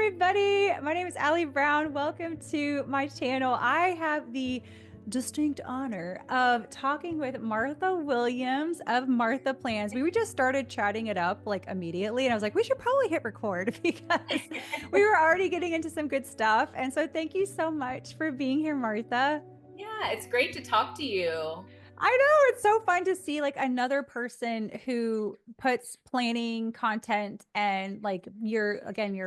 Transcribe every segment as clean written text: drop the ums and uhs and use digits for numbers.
everybody. My name is Allie Brown. Welcome to my channel. I have the distinct honor of talking with Martha Williams of Martha Plans. We just started chatting it up like immediately, and I was like, we should probably hit record because we were already getting into some good stuff. And so thank you so much for being here, Martha. Yeah, it's great to talk to you. I know it's so fun to see like another person who puts planning content and like your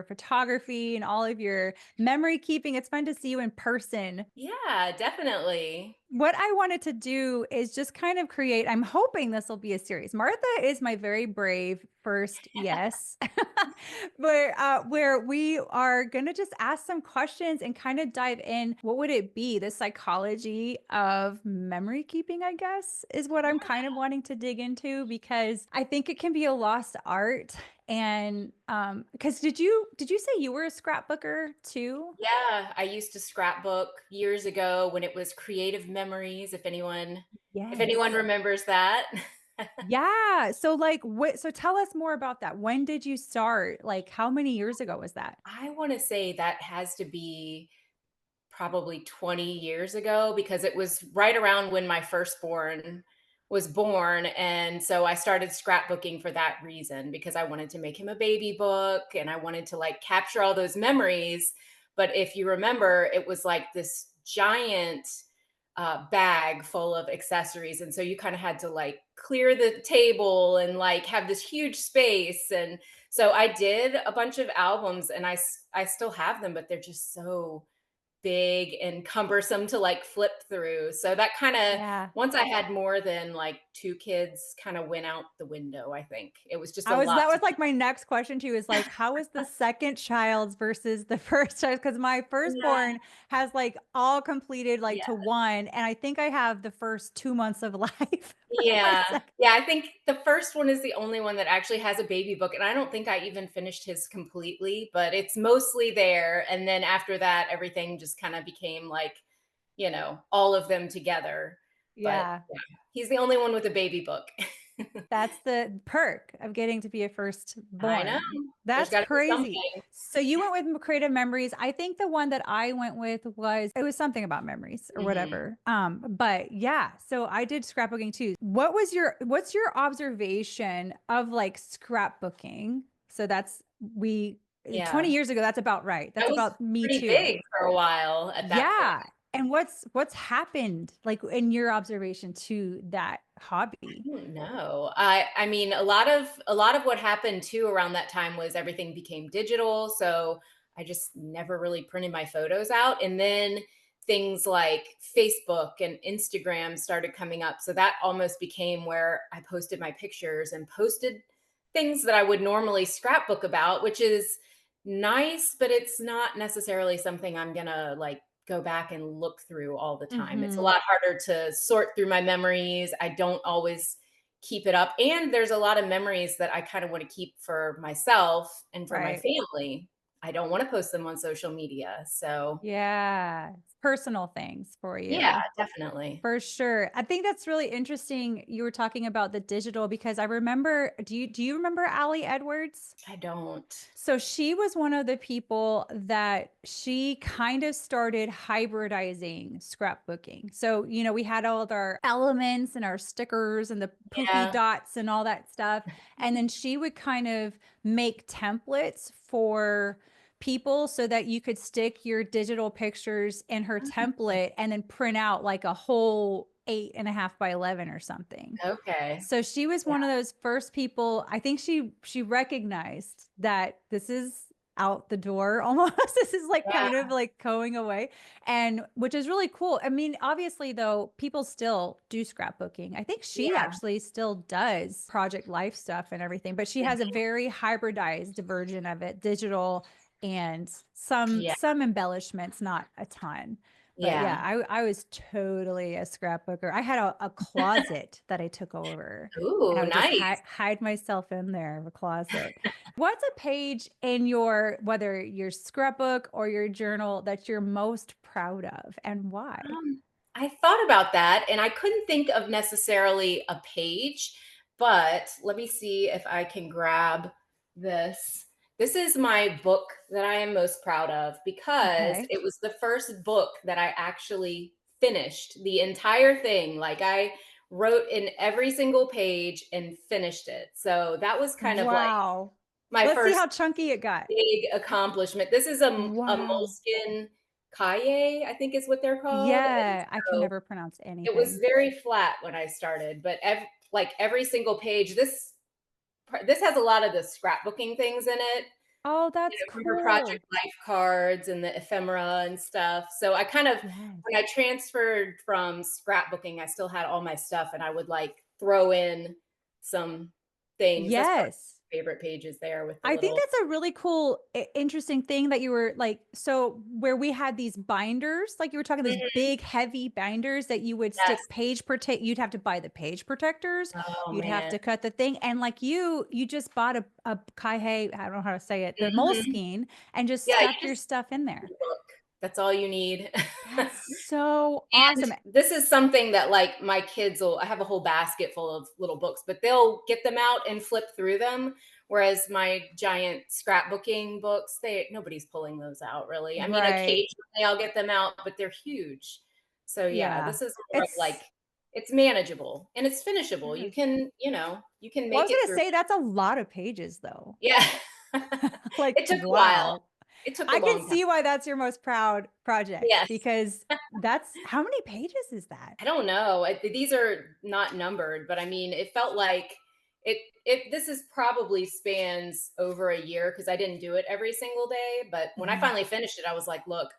photography and all of your memory keeping. It's fun to see you in person. Yeah, definitely. What I wanted to do is just kind of create, I'm hoping this will be a series. Martha is my very brave first yes, where we are going to just ask some questions and kind of dive in. What would it be? The psychology of memory keeping, I guess, is what I'm kind of wanting to dig into because I think it can be a lost art. And because did you say you were a scrapbooker too? Yeah, I used to scrapbook years ago when it was Creative Memories, if anyone Yes. remembers that. Yeah. So like what so tell us more about that. When did you start? Like how many years ago was that? I want to say that has to be probably 20 years ago because it was right around when my firstborn was born. And so I started scrapbooking for that reason because I wanted to make him a baby book and I wanted to like capture all those memories. But if you remember, it was like this giant bag full of accessories. And so you kind of had to like clear the table and like have this huge space. And so I did a bunch of albums and I still have them, but they're just so big and cumbersome to like flip through. So that kind of Yeah. once I had more than like 2 kids kind of went out the window, I think. It was just a I was lot that to was like keep. my next question to you is like how is the second child's versus the first child? Because my Yeah, firstborn has like all completed like yeah. to one, and I think I have the first 2 months of life for my Yeah. second. Yeah, I think the first one is the only one that actually has a baby book, and I don't think I even finished his completely, but it's mostly there, and then after that, everything just kinda became like, all of them together, but Yeah. yeah, he's the only one with a baby book. That's the perk of getting to be a I know. firstborn. There's That's gotta be crazy. something. So you went with creative memories. I think the one that I went with was it was something about memories or Mhm. whatever. But yeah, so I did scrapbooking too. What's your observation of like scrapbooking? So that's we 20 Yeah. years ago, that's about right. That's That was about me pretty too. big for a while at that point. Yeah. And what's happened like in your observation to that hobby? I don't know. I mean, a lot of what happened too around that time was everything became digital, so I just never really printed my photos out, and then things like Facebook and Instagram started coming up, so that almost became where I posted my pictures and posted things that I would normally scrapbook about, which is nice, but it's not necessarily something I'm gonna like go back and look through all the time. It's a Mhm. lot harder to sort through my memories. I don't always keep it up. And there's a lot of memories that I kind of want to keep for myself and for my Right. family. I don't want to post them on social media. So, Yeah. Personal things for yeah, you. definitely. For sure. I think that's really interesting. You were talking about the digital because I remember, do you remember Allie Edwards? I don't. So she was one of the people that she kind of started hybridizing scrapbooking. So, we had all of our elements and our stickers and the poofy Yeah. dots and all that stuff. And then she would kind of make templates for people so that you could stick your digital pictures in her template and then print out like a whole 8.5 by 11 or something. Okay. So she was Yeah. one of those first people. I think she recognized that this is out the door almost. This is like Yeah. kind of like going away. And which is really cool. I mean, obviously though, people still do scrapbooking. I think she Yeah. actually still does project life stuff and everything, but she has a very hybridized version of it, digital and some Yeah. some embellishments, not a ton. But yeah, Yeah. I was totally a scrapbooker. I had a closet that I took over, and I Ooh, would just nice. hide myself in there, a closet. What's a page in your, whether your scrapbook or your journal, that you're most proud of and why? I thought about that and I couldn't think of necessarily a page, but let me see if I can grab this. This is my book that I am most proud of because Okay. it was the first book that I actually finished the entire thing. Like I wrote in every single page and finished it. So that was kind of like Wow. my Let's see first how chunky it got. big accomplishment. This is a Wow. moleskin kaye, I think is what they're called. And Yeah, I can so never pronounce it was anything. very flat when I started, but like every single page, this has a lot of the scrapbooking things in it, Oh, you that's know, from her project cool. life cards and the ephemera and stuff. So I kind of, Yes. when I transferred from scrapbooking, I still had all my stuff and I would like throw in some things. That's probably Yes. my favorite pages there with the I think little. that's a really cool, interesting thing that you were like, so where we had these binders, like you were talking, these Mhm. big, heavy binders that you would Yes. stick page protect, you'd have to buy the page protectors, Oh you'd have man. to cut the thing. And like you just bought a kaihei, I don't know how to say it, the Mhm. moleskine, and just Yeah, you stuck your just stuff in there. look. That's all you need. That's so And awesome. this is something that like my kids will I have a whole basket full of little books, but they'll get them out and flip through them. Whereas my giant scrapbooking books, they nobody's pulling those out really. I mean, Right. occasionally I'll get them out, but they're huge. So yeah, Yeah. this is more of like It's, it's manageable and it's finishable. You yes. can, you can Well, I make was it gonna through. say that's a lot of pages though. Yeah. Like, It took a while. wow. It took a I can long time. see why that's your most proud project Yes. because that's how many pages is that? I don't know. These are not numbered, but I mean, it felt like it this is probably spans over a year because I didn't do it every single day. But when I Mhm. finally finished it, I was like, look,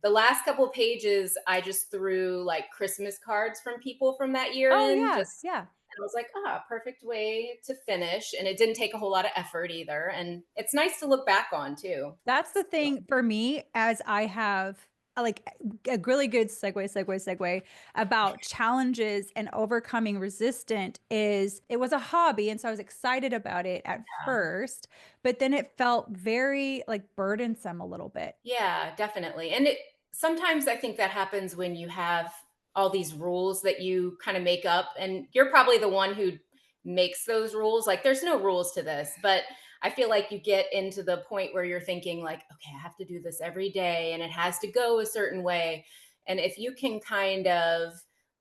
the last couple of pages, I just threw like Christmas cards from people from that year Oh, in. yeah, Just yeah. and I was like, perfect way to finish. And it didn't take a whole lot of effort either. And it's nice to look back on too. That's the So, thing for me as I have like a really good segue about challenges and overcoming resistant is it was a hobby and so I was excited about it at yeah. first, but then it felt very like burdensome a little bit. Yeah, definitely. And it sometimes I think that happens when you have all these rules that you kind of make up and you're probably the one who makes those rules. Like there's no rules to this, but I feel like you get into the point where you're thinking like, okay, I have to do this every day and it has to go a certain way. And if you can kind of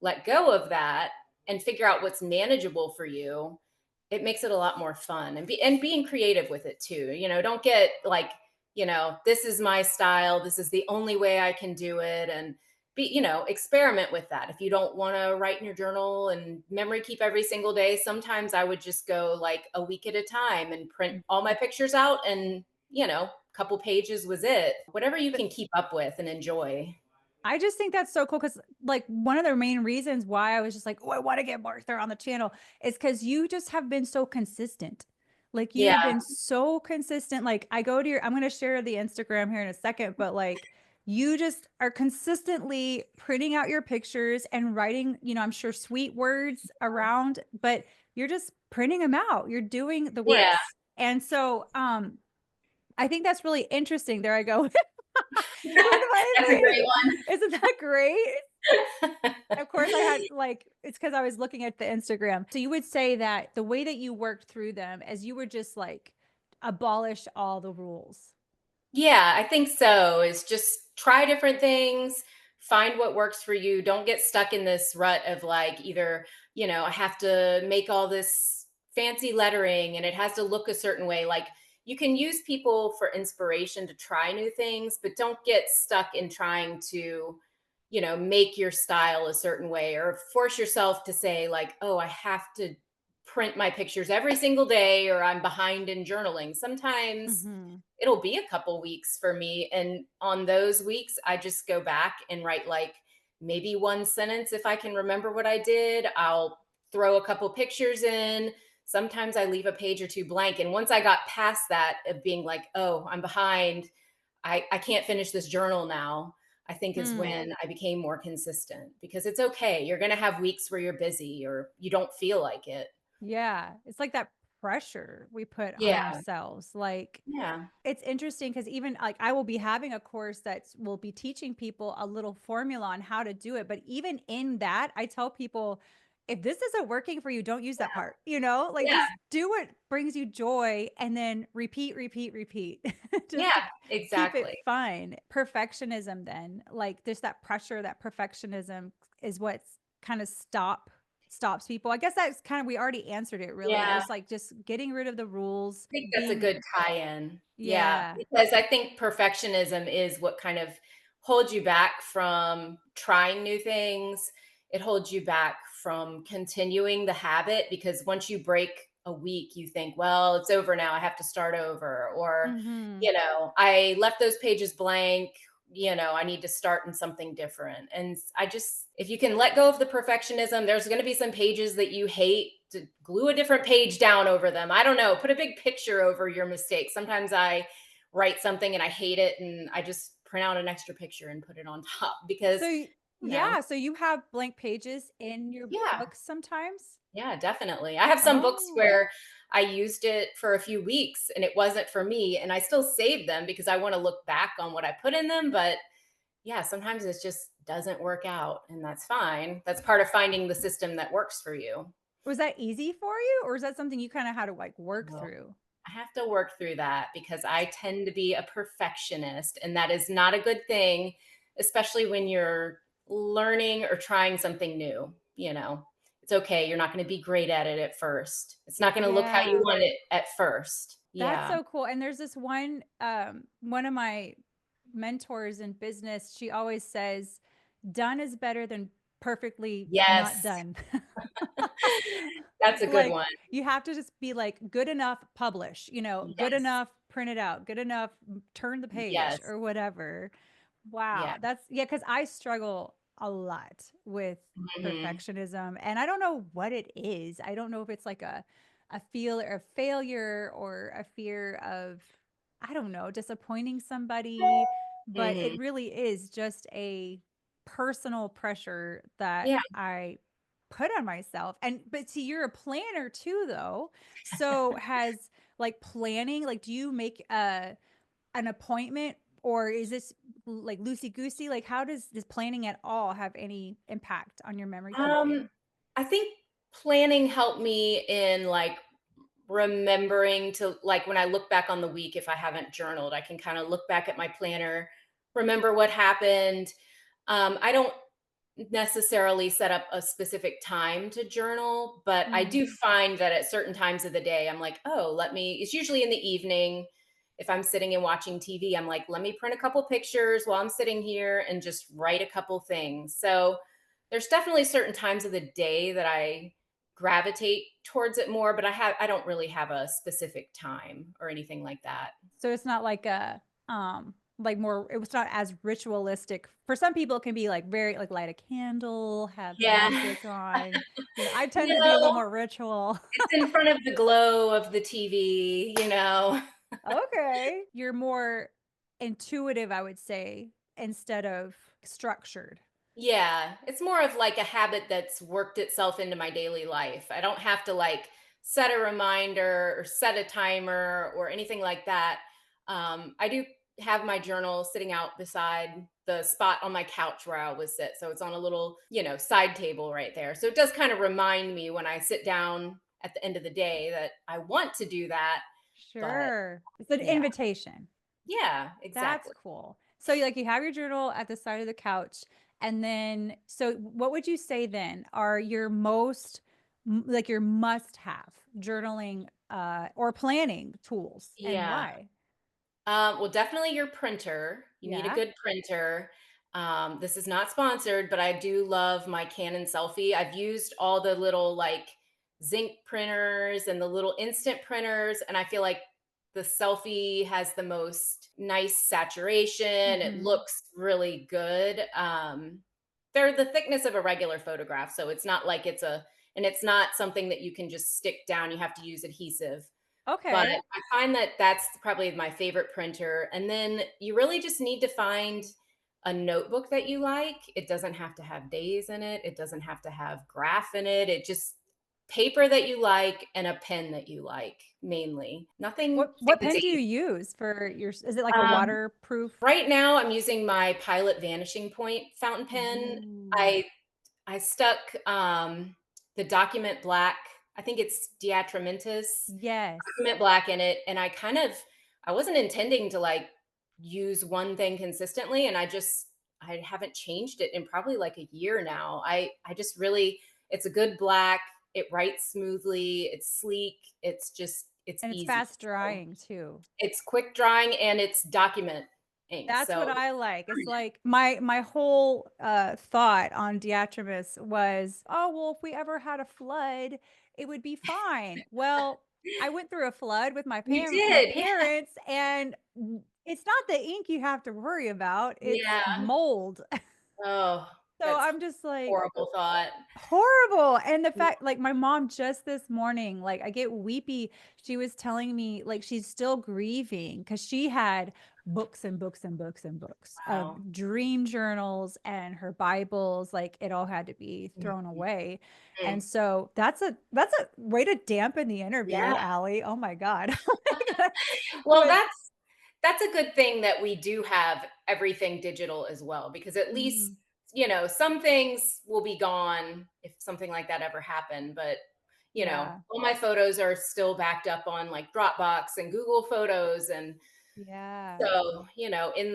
let go of that and figure out what's manageable for you, it makes it a lot more fun and being creative with it too. Don't get like this is my style. This is the only way I can do it. And experiment with that. If you don't want to write in your journal and memory keep every single day, sometimes I would just go like a week at a time and print all my pictures out and, a couple pages was it. Whatever you But can keep up with and enjoy. I just think that's so cool because, like, one of the main reasons why I was just like, oh, I want to get Martha on the channel is because you just have been so consistent. Like, you Yeah. have been so consistent. Like, I go to your, I'm going to share the Instagram here in a second, but like, you just are consistently printing out your pictures and writing, I'm sure sweet words around, but you're just printing them out. You're doing the Yeah. works. And so, I think that's really interesting. There I go. With my That's a great Isn't that great? one. Of course, I had like it's because I was looking at the Instagram. So you would say that the way that you worked through them as you were just like abolish all the rules. Yeah, I think so. Is just try different things, find what works for you. Don't get stuck in this rut of like either, I have to make all this fancy lettering and it has to look a certain way. Like you can use people for inspiration to try new things, but don't get stuck in trying to, make your style a certain way or force yourself to say like, "Oh, I have to print my pictures every single day or I'm behind in journaling." Sometimes Hmm. it'll be a couple weeks for me. And on those weeks, I just go back and write like maybe one sentence. If I can remember what I did, I'll throw a couple pictures in. Sometimes I leave a page or two blank. And once I got past that of being like, oh, I'm behind, I can't finish this journal now, I think is Mm, when I became more consistent because it's okay. You're going to have weeks where you're busy or you don't feel like it. yeah. It's like that pressure we put on Yeah. ourselves. Like Yeah. it's interesting because even like I will be having a course that will be teaching people a little formula on how to do it. But even in that, I tell people if this isn't working for you, don't use that Yeah. part, you know? Like Yeah. just do what brings you joy and then repeat, repeat, repeat. Just to Yeah, keep it exactly. fun. Perfectionism then, like there's that pressure, that perfectionism is what's kind of stops people. I guess that's kind of we already answered it really. Yeah. There's like just getting rid of the rules, I think that's a being good tie-in. Yeah, yeah. because I think perfectionism is what kind of holds you back from trying new things. It holds you back from continuing the habit because once you break a week, you think, well, it's over now. I have to start over. Or, Mhm. I left those pages blank. I need to start in something different. And if you can let go of the perfectionism, there's going to be some pages that you hate to glue a different page down over them. I don't know, put a big picture over your mistakes. Sometimes I write something and I hate it and I just print out an extra picture and put it on top because, you know, Yeah, so you have blank pages in your yeah, books sometimes? yeah, definitely. I have some books Oh. where I used it for a few weeks and it wasn't for me and I still save them because I want to look back on what I put in them, but yeah, sometimes it just doesn't work out and that's fine. That's part of finding the system that works for you. Was that easy for you, or is that something you kinda had to, like, work Well, through? I have to work through that because I tend to be a perfectionist, and that is not a good thing, especially when you're learning or trying something new. It's okay. You're not going to be great at it at first. It's not going to look how you Yeah, want it at first. that's Yeah. so cool, and there's this one of my mentors in business, she always says, "Done is better than perfectly not Yes. done." That's a good Like, one. you have to just be like, "Good enough, publish," "Good Yes. enough, print it out, good enough, turn the page," Yes. or whatever. Yeah. Wow, that's yeah, because I struggle a lot with Hmm. perfectionism, and I don't know what it is. I don't know if it's like a feel or a failure or a fear of, I don't know, disappointing somebody, but it Hmm. really is just a personal pressure that Yeah. I put on myself. And but see, you're a planner too, though. So has like planning, like do you make a an appointment or is this like loosey goosey? Like, how does this planning at all have any impact on your memory Um, keeping? I think planning helped me in like remembering to like when I look back on the week, if I haven't journaled, I can kind of look back at my planner, remember what happened. I don't necessarily set up a specific time to journal, but I do Mm. find that at certain times of the day, I'm like, oh, it's usually in the evening. If I'm sitting and watching TV, I'm like, let me print a couple pictures while I'm sitting here and just write a couple things. So there's definitely certain times of the day that I gravitate towards it more, but I don't really have a specific time or anything like that. So it's not like more it was not as ritualistic. For some people it can be like very like light a candle, have the Yeah. music on. I tend to be a little No, more ritual. it's in front of the glow of the TV. Okay. You're more intuitive, I would say, instead of structured. Yeah, it's more of like a habit that's worked itself into my daily life. I don't have to like set a reminder or set a timer or anything like that. I do have my journal sitting out beside the spot on my couch where I always sit. So it's on a little, side table right there. So it does kind of remind me when I sit down at the end of the day that I want to do that. But Sure. It's an yeah, invitation. yeah, That's exactly. cool. So you have your journal at the side of the couch, and then so what would you say then are your like your must-have journaling or planning tools and Yeah. why? Well, definitely your printer. You need a Yeah. good printer. This is not sponsored, but I do love my Canon selfie. I've used all the little like zinc printers and the little instant printers, and I feel like the selfie has the most nice saturation. It Mhm. looks really good. They're the thickness of a regular photograph, so it's not like and it's not something that you can just stick down. You have to use adhesive. But Okay. I find that that's probably my favorite printer, and then you really just need to find a notebook that you like. It doesn't have to have days in it, it doesn't have to have graph in it, it just paper that you like and a pen that you like, mainly. Nothing What pen do you fancy. use for your is it like a Um, waterproof? right now, I'm using my Pilot Vanishing Point fountain pen. Ooh. I stuck, the document black. I think it's diatramentus Yes. document black in it, and I wasn't intending to, like, use one thing consistently, and I haven't changed it in probably, like, a year now. I just really it's a good black, it writes smoothly, it's sleek, it's And it's easy. fast So, drying too. it's quick drying and it's document ink, That's what so I like. It's like my whole thought on Diatribus was, oh well, if we ever had a flood, it would be fine. Well, I went through a flood with you my did, yeah. parents, and it's not the ink you have to worry about; it's Yeah. mold. Oh, So that's I'm just like, horrible thought. horrible, and the fact like, my mom just this morning, like, I get weepy, she was telling me, like, she's still grieving because she had books and books and books and books of Wow. dream journals and her Bibles, like, it all had to be thrown Mhm. away, and Mm. so that's a way to dampen the interview, Yeah. Allie, oh my god. Well, But that's a good thing that we do have everything digital as well, because at least, mhm, some things will be gone if something like that ever happened, but, yeah, all my photos are still backed up on, like, Dropbox and Google Photos, and yeah, so, in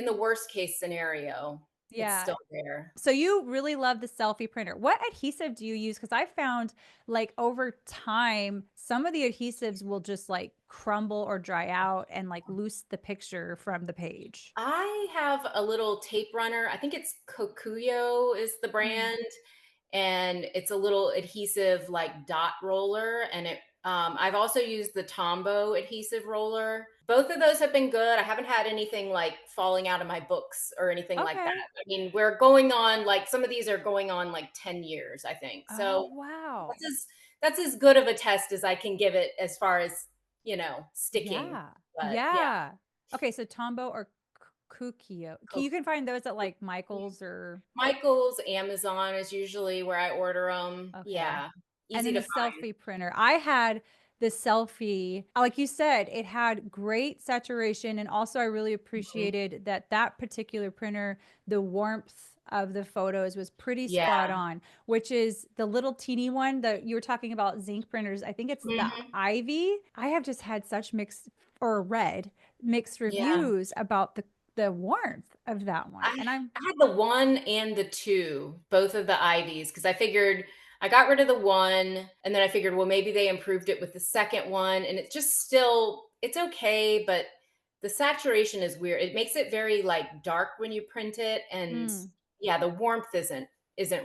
the worst case scenario, it's yeah. still there. So you really love the selfie printer. What adhesive do you use? Because I found like over time, some of the adhesives will just like crumble or dry out and like loose the picture from the page. I have a little tape runner. I think it's Kokuyo is the Mm. brand, and it's a little adhesive like dot roller. And I've also used the Tombow adhesive roller. Both of those have been good. I haven't had anything like falling out of my books or anything like that. Okay. I mean, we're going on like some of these are going on like 10 years, I think. Oh, So wow. that's as that's as good of a test as I can give it as far as, sticking. Yeah. But yeah. Yeah. Okay. So Tombow or Kukio. You can find those at like Michael's or Michael's, Amazon is usually where I order them. okay. Yeah, And easy then to the find. selfie printer. I had the selfie, like you said, it had great saturation. And also, I really Mhm. appreciated that that particular printer, the warmth of the photos was pretty spot Yeah. on, which is the little teeny one that you were talking about zinc printers. I think it's the Mhm. Ivy. I have just had such mixed or read mixed Yeah. reviews about the warmth of that one. And I'm I had the 1 and the 2, both of the Ivies, because I figured I got rid of the 1, and then I figured, well, maybe they improved it with the second one, and it's okay, but the saturation is weird. It makes it very, like, dark when you print it, and mm. yeah, the warmth isn't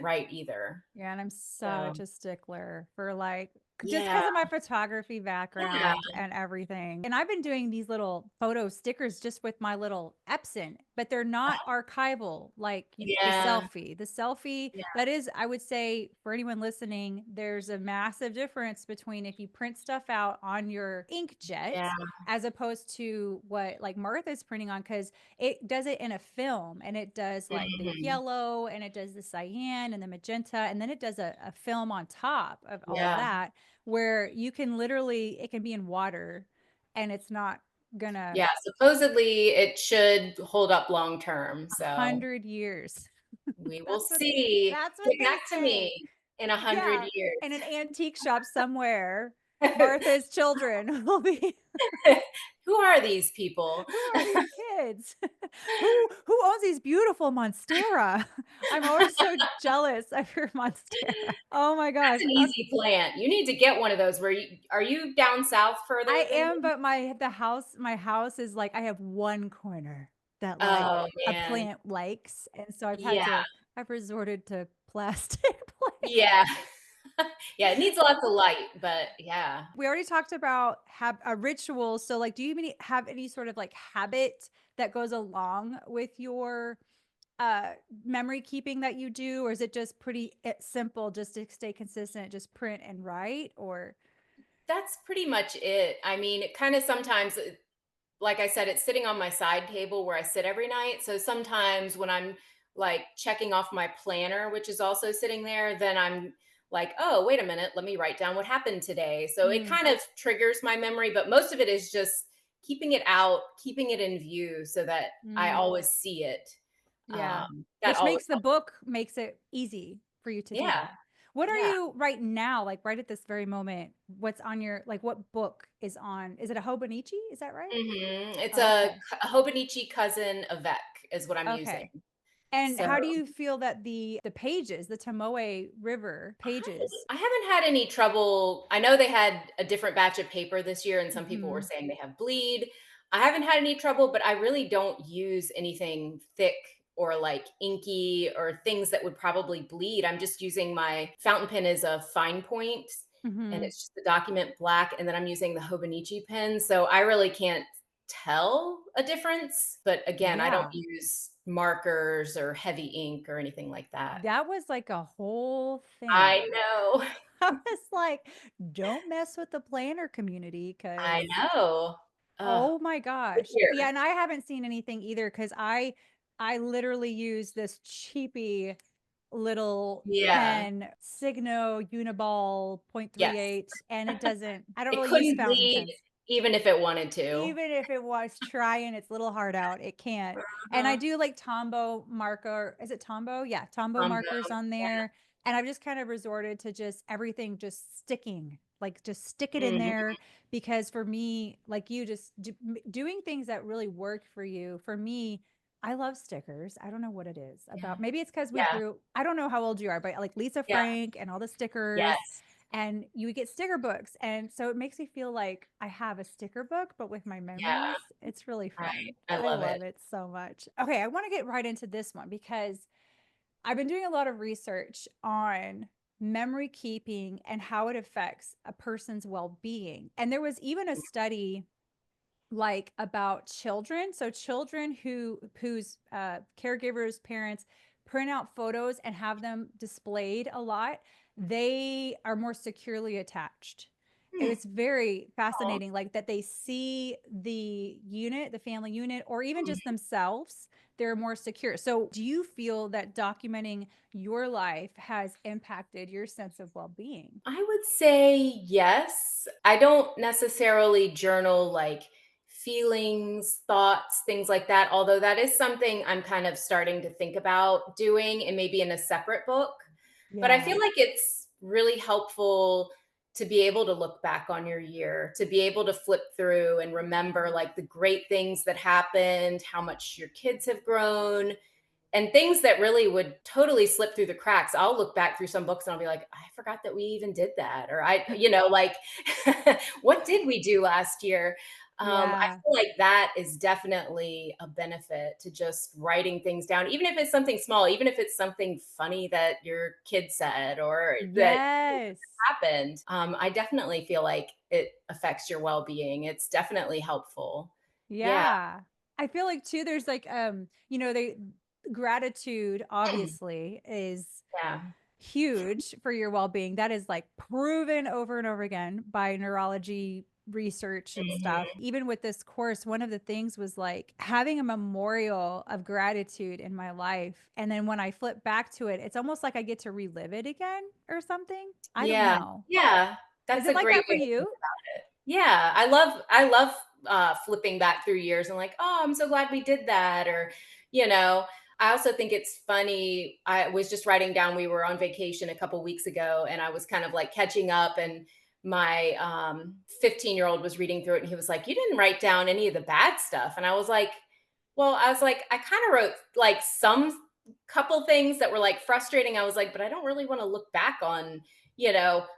right either. Yeah, and I'm So, such a stickler for like just yeah. because of my photography Yeah. background and everything. And I've been doing these little photo stickers just with my little Epson, but they're not archival like the Yeah. selfie. The selfie, Yeah. that is, I would say for anyone listening, there's a massive difference between if you print stuff out on your inkjet Yeah. as opposed to what like Martha's printing on, because it does it in a film and it does like the Mhm. yellow and it does the cyan and the magenta and then it does a film on top of all of Yeah. that where you can literally it can be in water and it's not gonna Yeah, supposedly it should hold up long term, so 100 years. we will that's what see. that's what Get they back to say. me in 100 Yeah, years. in an antique shop somewhere, Martha's children will be Who are these people? who are these kids? Who owns these beautiful monstera? I'm always so jealous of your monstera. Oh my gosh. That's an easy plant. You need to get one of those where you are you down south further I than am, me? but my house is like I have one corner that like Oh, a man. plant likes, and so Yeah. I've resorted to plastic plants. Yeah. Yeah, it needs lots of light, but yeah. We already talked about a ritual. So, like, do you have any sort of like habit that goes along with your uh memory keeping that you do, or is it just pretty simple, just to stay consistent, just print and write, or That's pretty much it. I mean, it kinda sometimes like I said, it's sitting on my side table where I sit every night. So sometimes when I'm like checking off my planner, which is also sitting there, then I'm like, oh, wait a minute, let me write down what happened today. So it mm, kind of triggers my memory, but most of it is just keeping it out, keeping it in view so that I mm, always see it. yeah, That which always makes the helps. book makes it easy for you to do Yeah. that. What are Yeah. you right now, like right at this very moment? What's on your, like, what book is on? Is it a Hobonichi? Is that right? It's Okay. a Hobonichi cousin Avec is what I'm using. Okay. And So how do you feel that the pages, the Tomoe River pages? I haven't had any trouble. I know they had a different batch of paper this year, and some people were Hmm. saying they have bleed. I haven't had any trouble, but I really don't use anything thick or like inky or things that would probably bleed. I'm just using my fountain pen is a fine point, and Hmm. it's just the document black, and then I'm using the Hobonichi pen. So I really can't tell a difference. But again, I don't Yeah. use markers or heavy ink or anything like that. That was like a whole I thing. know. I was like, don't mess with the planner community I because know. Ugh, oh my gosh. Yeah, here. and I haven't seen anything either because I literally use this cheapy little Yeah. pen, Signo Uniball Yes. 0.38, and it doesn't, I don't It really use couldn't fountain bleed pens. even if it wanted to. Even if it was trying its little heart out, it can't. And I Uh-huh. do like Tombow marker. Is it Tombow? Yeah, Tombow Combo. markers on Yeah. there. And I've just kind of resorted to just everything just sticking, like just stick it in Mhm. there. Because for me, like you, doing things that really work for you. For me, I love stickers. I don't know what it is Yeah. about. Maybe it's because we Yeah. grew, I don't know how old you are, but like Lisa Yeah. Frank and all the stickers, Yes. and you would get sticker books, and so it makes me feel like I have a sticker book but with my Yeah. memories. It's really Right. fun. I I love it. love it so much. Okay, I want to get right into this one because I've been doing a lot of research on memory keeping and how it affects a person's well-being, and there was even a study like about children. So children whose caregivers, parents print out photos and have them displayed a lot, they are more securely attached. It Hmm. was very Aw. fascinating, like that they see the unit, the family unit, or even Mhm. just themselves, they're more secure. So do you feel that documenting your life has impacted your sense of well-being? I would say yes. I don't necessarily journal like feelings, thoughts, things like that, although that is something I'm kind of starting to think about doing and maybe in a separate book. But I Yeah. feel like it's really helpful to be able to look back on your year, to be able to flip through and remember like the great things that happened, how much your kids have grown, and things that really would totally slip through the cracks. I'll look back through some books and I'll be like, I forgot that we even did that. Or like, what did we do last year? I Yeah. feel like that is definitely a benefit to just writing things down, even if it's something small, even if it's something funny that your kid said or that Yes. happened. I definitely feel like it affects your well being. It's definitely helpful. Yeah. Yeah. I feel like too there's like they gratitude obviously is Yeah. huge for your well-being. That is like proven over and over again by neurology research and stuff. Mhm. Even with this course, one of the things was like having a memorial of gratitude in my life. And then when I flip back to it, it's almost like I get to relive it again or something. I don't Yeah. know. Yeah. Is That's it a like great that for way to think you? about it. Yeah, I love, flipping back through years and like, "Oh, I'm so glad we did that," or, you know, I also think it's funny, I was just writing down we were on vacation a couple weeks ago, and I was kind of, like, catching up, and my, 15-year-old was reading through it, and he was like, "You didn't write down any of the bad stuff," and I was like, well, I was like, I kinda wrote, like, some couple things that were, like, frustrating. I was like, "But I don't really wanna look back on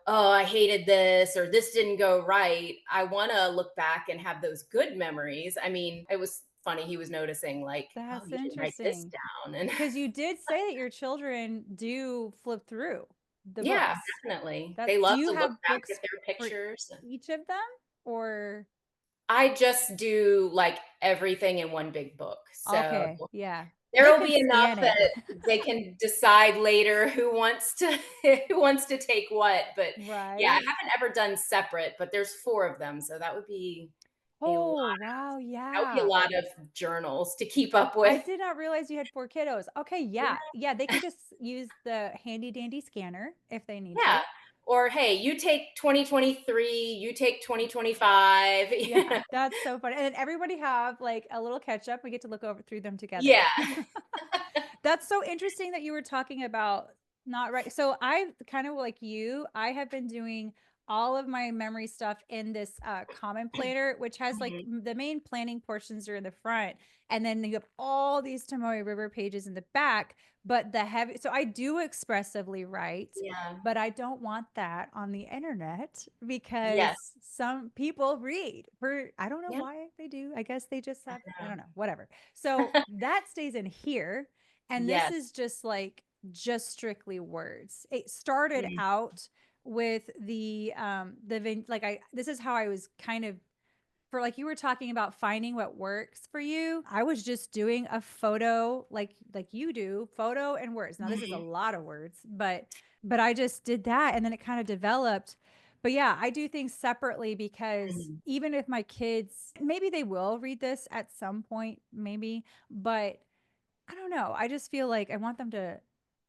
oh, I hated this or this didn't go right." I want to look back and have those good memories. I mean, it was funny. He was noticing, like, oh, That's you didn't write this interesting. down. And Because you did say that your children do flip through the yeah, books. definitely. That They do love you to look have back at books their for pictures. each of them? Or I just do like everything in one big book. So okay, yeah. there They will could be enough scan it. that they can decide later who wants to who wants to take what. But yeah, I Right? haven't ever done separate, but there's 4 of them, so that would be a lot. Oh, wow, That would be a yeah. lot of journals to keep up I with. did not realize you had 4 kiddos. Okay, Yeah. yeah. Yeah, they could just use the handy dandy scanner if they need Yeah. to. Or, "Hey, you take 2023, you take 2025." Yeah, that's so funny. And then everybody have like a little catch up. We get to look over through them together. Yeah. That's so interesting that you were talking about. Not right. So I kind of like you, I have been doing all of my memory stuff in this common planner, which has like Mhm. the main planning portions are in the front, and then you have all these Tomoe River pages in the back. But the heavy, so I do expressively write, Yeah. but I don't want that on the internet because Yes. some people read for, I don't know Yeah. why they do. I guess they just have, I Yeah. don't know, whatever. So that stays in here. And this Yes. is just like just strictly words. It started Mhm. out with like I this is how I was kind of, for like you were talking about finding what works for you. I was just doing a photo like you do, photo and words. Now this is a Mhm. lot of words, but I just did that and then it kind of developed. But yeah, I do things separately because Mhm. even if my kids, maybe they will read this at some point, maybe, but I don't know. I just feel like I want them to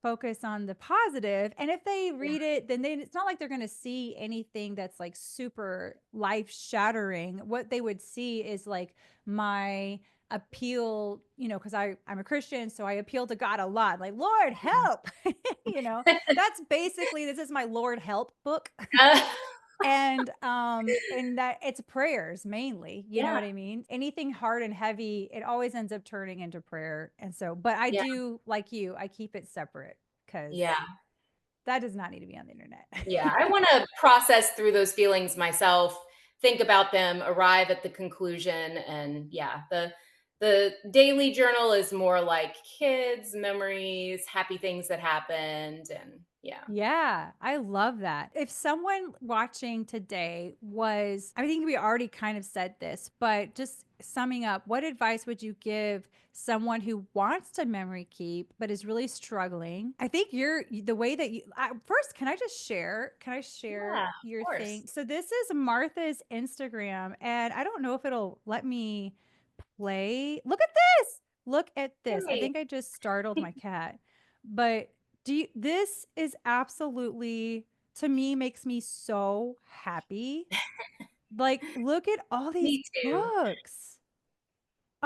focus on the positive. And if they Yeah. read it, then it's not like they're going to see anything that's like super life shattering. What they would see is like my appeal, because I'm a Christian, so I appeal to God a lot. Like, Lord, Mhm. help. That's basically, this is my Lord help book. Uh, And that it's prayers mainly, you know yeah. what I mean? Anything hard and heavy, it always ends up turning into prayer. And so, but I Yeah. do, like you, I keep it separate because Yeah. that does not need to be on the internet. Yeah. I wanna process through those feelings myself, think about them, arrive at the conclusion, and yeah, the daily journal is more like kids, memories, happy things that happened, and yeah. Yeah, I love that. If someone watching today was, I think we already kind of said this, but just summing up, what advice would you give someone who wants to memory keep but is really struggling? I think you're the way that you, first, can I just share? Can I share Yeah, of your course. thing? So this is Martha's Instagram, and I don't know if it'll let me play. Look at this. Look at this. I Yay. think I just startled my cat. But this is absolutely, to me, makes me so happy. Like, look at all these Me too. books.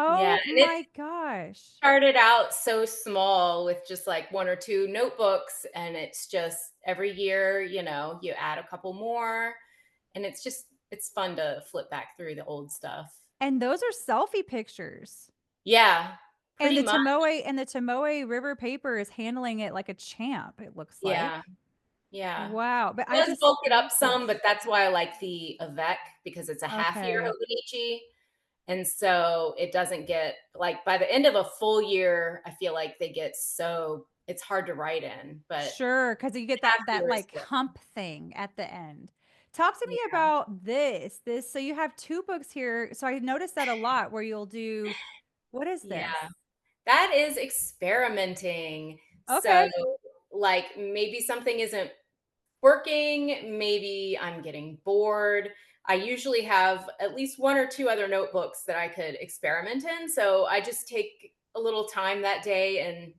Yeah, Oh and it my gosh. started out so small with just like 1 or 2 notebooks, and it's just every year, you add a couple more, and it's fun to flip back through the old stuff. And those are selfie pictures. Yeah, And pretty much. The Tomoe River paper is handling it like a champ, it looks Yeah, like. yeah. Wow. But I Does just bulk it up love some, this. but that's why I like the Avec because it's a half year Okay. Hobonichi, and so it doesn't get like, by the end of a full year, I feel like they get so it's hard to write in, but Sure, because you get that half that year is like good. hump thing at the end. Talk to me Yeah. about this. So you have two books here. So I noticed that a lot where you'll do, what is this? Yeah. That is experimenting. So, Okay. like, maybe something isn't working, maybe I'm getting bored. I usually have at least 1 or 2 other notebooks that I could experiment in, so I just take a little time that day and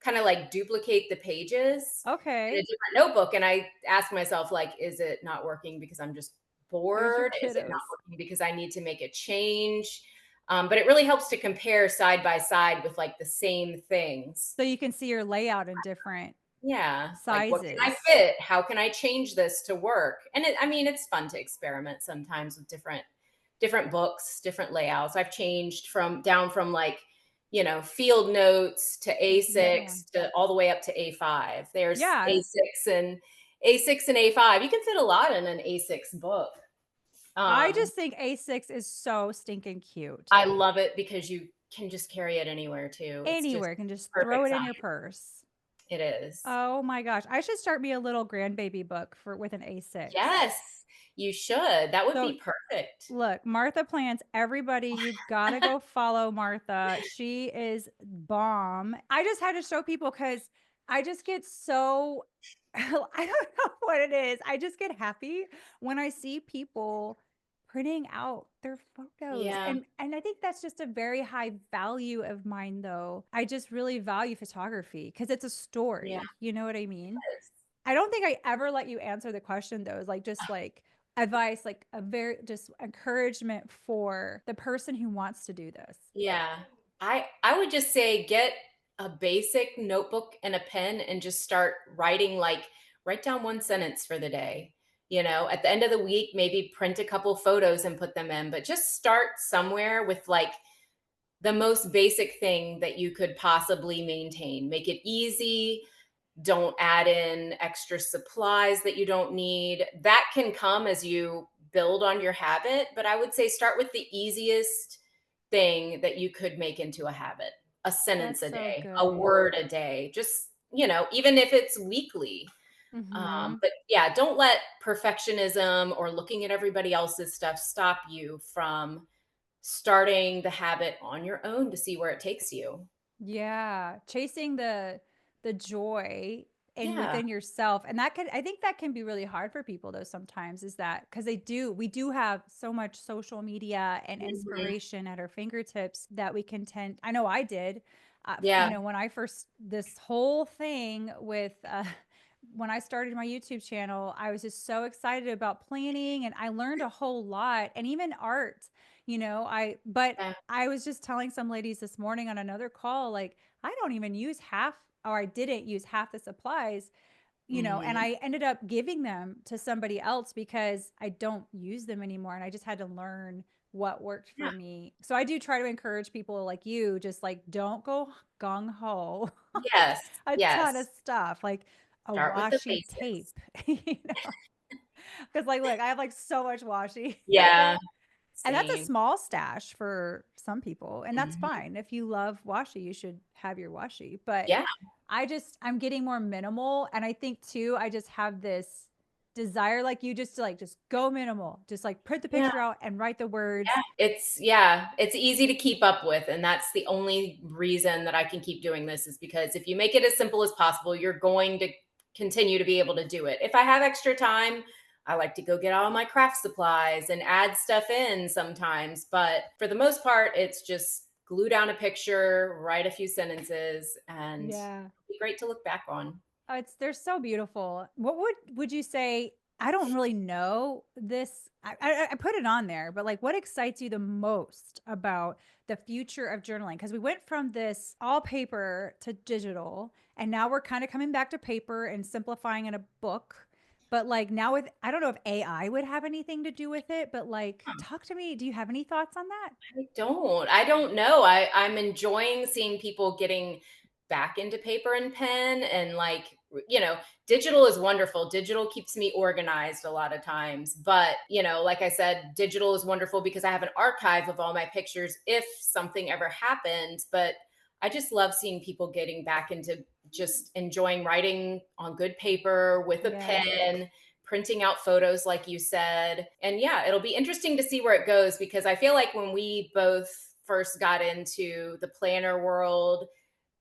kinda, like, duplicate the pages in a Okay. different notebook, and I ask myself, like, "Is it not working because I'm just There's your bored? Is it not kiddos. working because I need to make a change?" But it really helps to compare side by side with, like, the same things. So you can see your layout in different Yeah, like, what can I sizes. fit? How can I change this to work? And I mean, it's fun to experiment sometimes with different books, different layouts. I've changed from like, field notes to Here's another one. A6 to all the way up to A5. There's Yeah. A6 and A5. You can fit a lot in an A6 book. I Um, just think A6 is so stinking cute. I love it because you can just carry it anywhere too. It's just Anywhere, can just throw perfect it size. in your purse. It is. Oh my gosh. I should start me a little grandbaby book for with an A6. Yes, you should. That would So be perfect. look, Martha Plants, everybody, you gotta go follow Martha. She is bomb. I just had to show people because I just get so, I don't know what it is. I just get happy when I see people printing out their photos. Yeah, And I think that's just a very high value of mine though. I just really value photography because it's a yeah, story. You know what I mean? yes. I don't think I ever let you answer the question though. Is like just like advice, like a very just encouragement for the person who wants to do this. Yeah. I would just say a basic notebook and a pen and just start writing, like, write down one sentence for the day. You know, at the end of the week, maybe print a couple photos and put them in, but just start somewhere with like the most basic thing that you could possibly maintain. Make it easy. Don't add in extra supplies that you don't need. That can come as you build on your habit, but I would say start with the easiest thing that you could make into a habit. A sentence That's a so day, a good. word a day, just, even if it's weekly. Hmm. But yeah, don't let perfectionism or looking at everybody else's stuff stop you from starting the habit on your own to see where it takes you. Yeah, chasing the joy and Yeah. within yourself. And that can, I think that can be really hard for people though sometimes, is that because we do have so much social media and Mhm. inspiration at our fingertips that we can tend, I know I did, Yeah. when I first, this whole thing with, when I started my YouTube channel, I was just so excited about planning and I learned a whole lot, and even art, but Yeah. I was just telling some ladies this morning on another call, like, I don't even use half, or I didn't use half the supplies, and Mhm. I ended up giving them to somebody else because I don't use them anymore. And I just had to learn what worked Yeah. for me. So I do try to encourage people like you, just like, don't go gung ho on Yes. a ton of Yes. stuff, like a Start with the washi basics. tape, Because like, look, I have like so much washi. Yeah. And that's a Same. small stash for some people, and that's Mhm. fine. If you love washi, you should have your washi. But Yeah. I'm getting more minimal, and I think too, I just have this desire like you, just to like just go minimal. Just like print the Yeah. picture out and write the words. It's easy to keep up with, and that's the only reason that I can keep doing this is because if you make it as simple as possible, you're going to continue to be able to do it. If I have extra time, I like to go get all my craft supplies and add stuff in sometimes, but for the most part, it's just glue down a picture, write a few sentences, and Yeah. it'll be great to look back on. It's they're so beautiful. What would you say? I don't really know this. I put it on there, but like, what excites you the most about the future of journaling? Because we went from this all paper to digital, and now we're kind of coming back to paper and simplifying in a book. But like now with, I don't know if AI would have anything to do with it, but like, talk to me. Do you have any thoughts on that? I don't know. I'm enjoying seeing people getting back into paper and pen and like, digital is wonderful. Digital keeps me organized a lot of times. But, like I said, digital is wonderful because I have an archive of all my pictures if something ever happens. But I just love seeing people getting back into just enjoying writing on good paper with a Yeah. pen, printing out photos like you said. And yeah, it'll be interesting to see where it goes because I feel like when we both first got into the planner world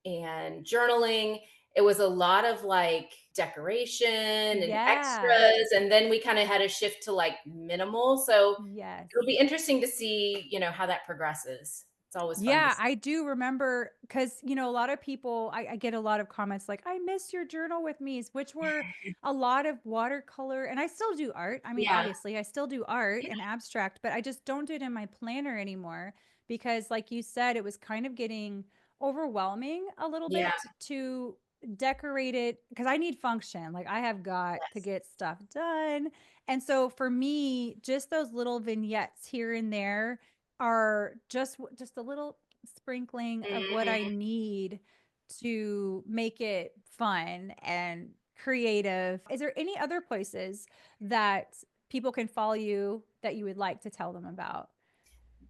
and journaling, it was a lot of like decoration and Yeah. extras, and then we kind of had a shift to like minimal. So Yes. it'll be interesting to see, how that progresses. It's always fun to Yeah, see. I do remember because, a lot of people, I get a lot of comments like, I miss your journal with me's, which were a lot of watercolor. And I still do art. I mean, Yeah, obviously, I still do art yeah, and abstract, but I just don't do it in my planner anymore because, like you said, it was kind of getting overwhelming a little yeah, bit to decorate it because I need function. Like, I have got to yes. get stuff done. And so for me, just those little vignettes here and there are just a little sprinkling of what I Mhm. need to make it fun and creative. Is there any other places that people can follow you that you would like to tell them about?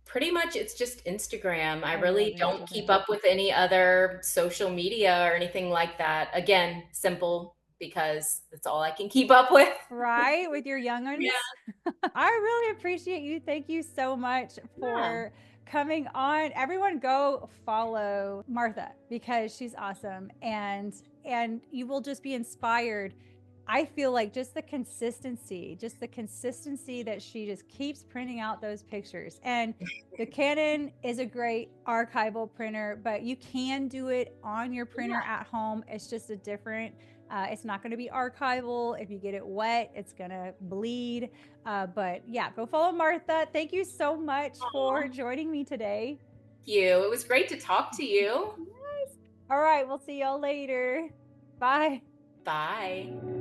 Pretty much it's just Instagram. I I love really don't keep Instagram. up with any other social media or anything like that. Again, simple because that's all I can keep up with. Right, with your Yeah, young'uns? I really appreciate you. Thank you so much yeah. for coming on. Everyone go follow Martha because she's awesome, and you will just be inspired. I feel like just the consistency that she just keeps printing out those pictures. And the Canon is a great archival printer, but you can do it on your printer at home. It's just a different, it's not going to be archival. If you get it wet, it's going to bleed. But yeah, go follow Martha. Thank you so much Aw, for joining me today. thank you. It was great to talk to you. Yes. All right, we'll see y'all later. Bye. Bye.